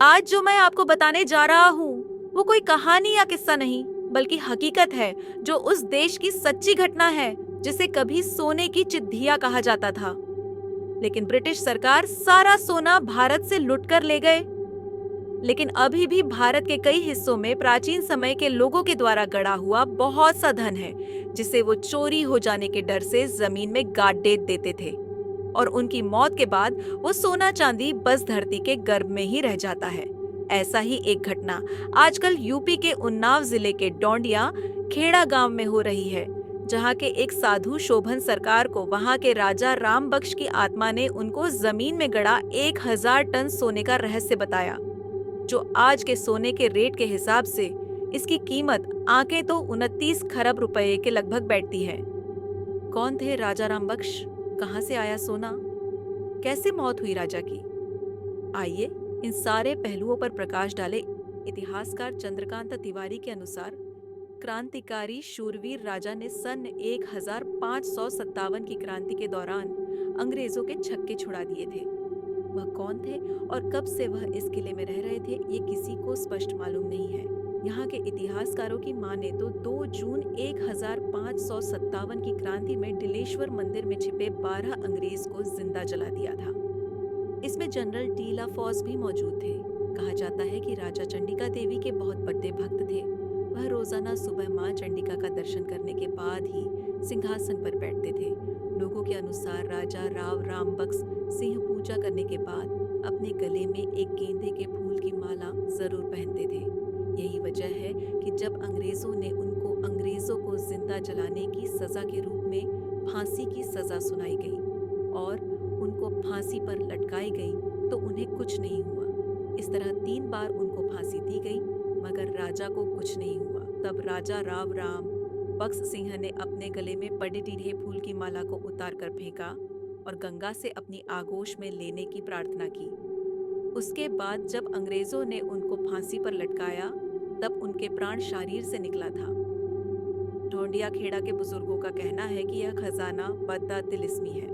आज जो मैं आपको बताने जा रहा हूँ वो कोई कहानी या किस्सा नहीं, बल्कि हकीकत है जो उस देश की सच्ची घटना है जिसे कभी सोने की चिट्ठिया कहा जाता था। लेकिन ब्रिटिश सरकार सारा सोना भारत से लुट कर ले गए। लेकिन अभी भी भारत के कई हिस्सों में प्राचीन समय के लोगों के द्वारा गड़ा हुआ बहुत सा धन है, जिसे वो चोरी हो जाने के डर से जमीन में गाड़ देते थे। और उनकी मौत के बाद वो सोना चांदी बस धरती के गर्भ में ही रह जाता है। ऐसा ही एक घटना आजकल यूपी के उन्नाव जिले के डोंडिया खेड़ा गांव में हो रही है, जहां के एक साधु शोभन सरकार को वहां के राजा राम बख्श की आत्मा ने उनको जमीन में गड़ा 1000 टन सोने का रहस्य बताया, जो आज के सोने के रेट के हिसाब से इसकी कीमत आंके तो 29 खरब रुपए के लगभग बैठती है। कौन थे राजा राम बख्श? कहां से आया सोना? कैसे मौत हुई राजा की? आइए इन सारे पहलुओं पर प्रकाश डाले। इतिहासकार चंद्रकांत तिवारी के अनुसार क्रांतिकारी शूरवीर राजा ने सन 1557 की क्रांति के दौरान अंग्रेजों के छक्के छुड़ा दिए थे। वह कौन थे और कब से वह इस किले में रह रहे थे, ये किसी को स्पष्ट मालूम नहीं है। यहाँ के इतिहासकारों की माने तो 2 जून 1557 की क्रांति में डिलेश्वर मंदिर में छिपे 12 अंग्रेज को जिंदा जला दिया था। इसमें जनरल टीला फॉस भी मौजूद थे। कहा जाता है कि राजा चंडिका देवी के बहुत बड़े भक्त थे। वह रोजाना सुबह मां चंडिका का दर्शन करने के बाद ही सिंहासन पर बैठते थे। लोगों के अनुसार राजा राव राम बख्श सिंह पूजा करने के बाद अपने गले में एक गेंदे के फूल की माला जरूर पहनते थे। यही वजह है कि जब अंग्रेजों ने उनको अंग्रेजों को जिंदा जलाने की सजा के रूप में फांसी की सजा सुनाई गई और उनको फांसी पर लटकाई गई, तो उन्हें कुछ नहीं हुआ। इस तरह 3 बार उनको फांसी दी गई, मगर राजा को कुछ नहीं हुआ। तब राजा राव राम बख्श सिंह ने अपने गले में पड़े टीढ़े फूल की माला को उतार कर फेंका और गंगा से अपनी आगोश में लेने की प्रार्थना की। उसके बाद जब अंग्रेजों ने उनको फांसी पर लटकाया, तब उनके प्राण शरीर से निकला था। ढोंडिया खेड़ा के बुजुर्गों का कहना है कि यह खजाना बद्दा तिलिस्मी है।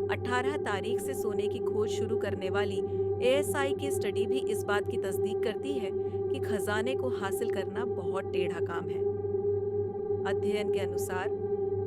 18 तारीख से सोने की खोज शुरू करने वाली एएसआई की स्टडी भी इस बात की तस्दीक करती है कि खजाने को हासिल करना बहुत टेढ़ा काम है। अध्ययन के अनुसार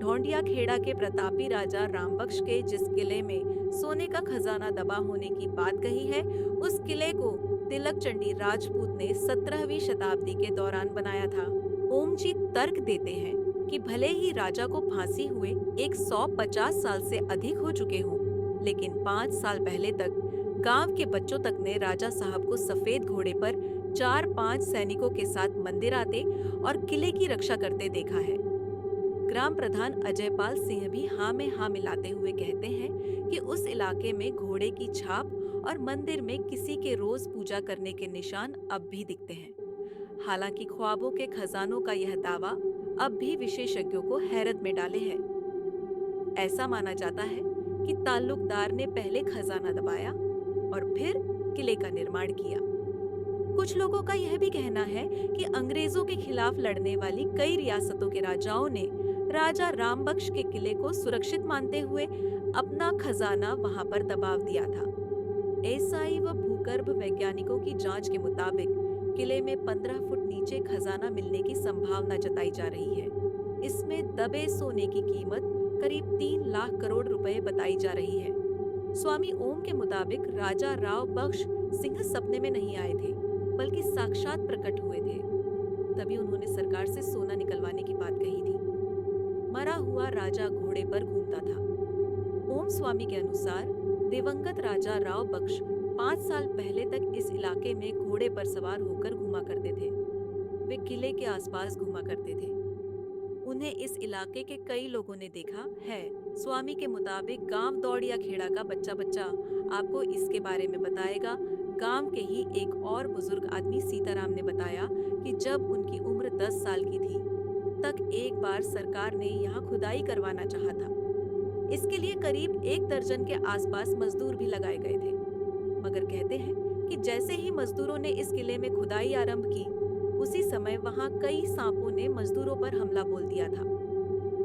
ढोंडिया खेड़ा के प्रतापी राजा रामबख्श के जिस किले में सोने का खजाना दबा होने की बात कही है, उस किले को तिलक चंडी राजपूत ने 17वीं शताब्दी के दौरान बनाया था। ओम जी तर्क देते हैं कि भले ही राजा को फांसी हुए 150 साल से अधिक हो चुके हों, लेकिन 5 साल पहले तक गांव के बच्चों तक ने राजा साहब को सफेद घोड़े पर 4-5 सैनिकों के साथ मंदिर आते और किले की रक्षा करते देखा है। ग्राम प्रधान अजयपाल सिंह भी हाँ में हाँ मिलाते हुए कहते हैं कि उस इलाके में घोड़े की छाप और मंदिर में किसी के रोज पूजा करने के निशान अब भी दिखते हैं। हालांकि ख्वाबों के खजानों का यह दावा अब भी विशेषज्ञों को हैरत में डाले है। ऐसा माना जाता है कि ताल्लुकदार ने पहले खजाना दबाया और फिर किले का निर्माण किया। कुछ लोगों का यह भी कहना है कि अंग्रेजों के खिलाफ लड़ने वाली कई रियासतों के राजाओं ने राजा राम बख्श के किले को सुरक्षित मानते हुए अपना खजाना वहां पर दबाव दिया था। एएसआई व भूगर्भ वैज्ञानिकों की जांच के मुताबिक किले में 15 फुट नीचे खजाना मिलने की संभावना जताई जा रही है। इसमें दबे सोने की कीमत करीब 3 लाख करोड़ रुपए बताई जा रही है। स्वामी ओम के मुताबिक राजा राव बख्श सिंह सपने में नहीं आए थे, बल्कि साक्षात प्रकट हुए थे। तभी उन्होंने सरकार से सोना निकलवाने की बात कही थी। मरा हुआ राजा घोड़े पर घूमता था। ओम स्वामी के अनुसार दिवंगत राजा राव बख्श 5 साल पहले तक इस इलाके में घोड़े पर सवार होकर घूमा करते थे। वे किले के आसपास घूमा करते थे। उन्हें इस इलाके के कई लोगों ने देखा है। स्वामी के मुताबिक गांव दौड़िया खेड़ा का बच्चा बच्चा आपको इसके बारे में बताएगा। गांव के ही एक और बुजुर्ग आदमी सीताराम ने बताया कि जब उनकी उम्र 10 साल की थी, तक एक बार सरकार ने यहाँ खुदाई करवाना चाहा था। इसके लिए करीब 1 दर्जन के आसपास मजदूर भी लगाए गए थे, मगर कहते हैं कि जैसे ही मजदूरों ने इस किले में खुदाई आरंभ की, उसी समय वहां कई सांपों ने मजदूरों पर हमला बोल दिया था।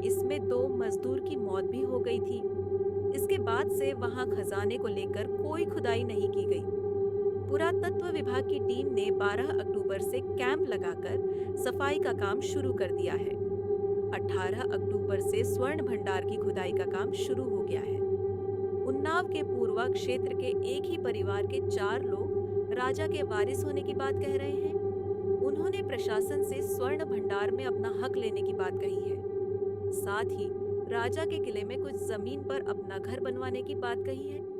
इसमें 2 मजदूर की मौत भी हो गई थी। इसके बाद से वहां खजाने को लेकर कोई खुदाई नहीं की गई। पुरातत्व विभाग की टीम ने 12 अक्टूबर से कैंप लगाकर सफाई का काम शुरू कर दिया है। 18 अक्टूबर से स्वर्ण भंडार की खुदाई का काम शुरू हो गया है। उन्नाव के पूर्वा क्षेत्र के एक ही परिवार के 4 लोग राजा के वारिस होने की बात कह रहे हैं। उन्होंने प्रशासन से स्वर्ण भंडार में अपना हक लेने की बात कही है। साथ ही राजा के किले में कुछ जमीन पर अपना घर बनवाने की बात कही है।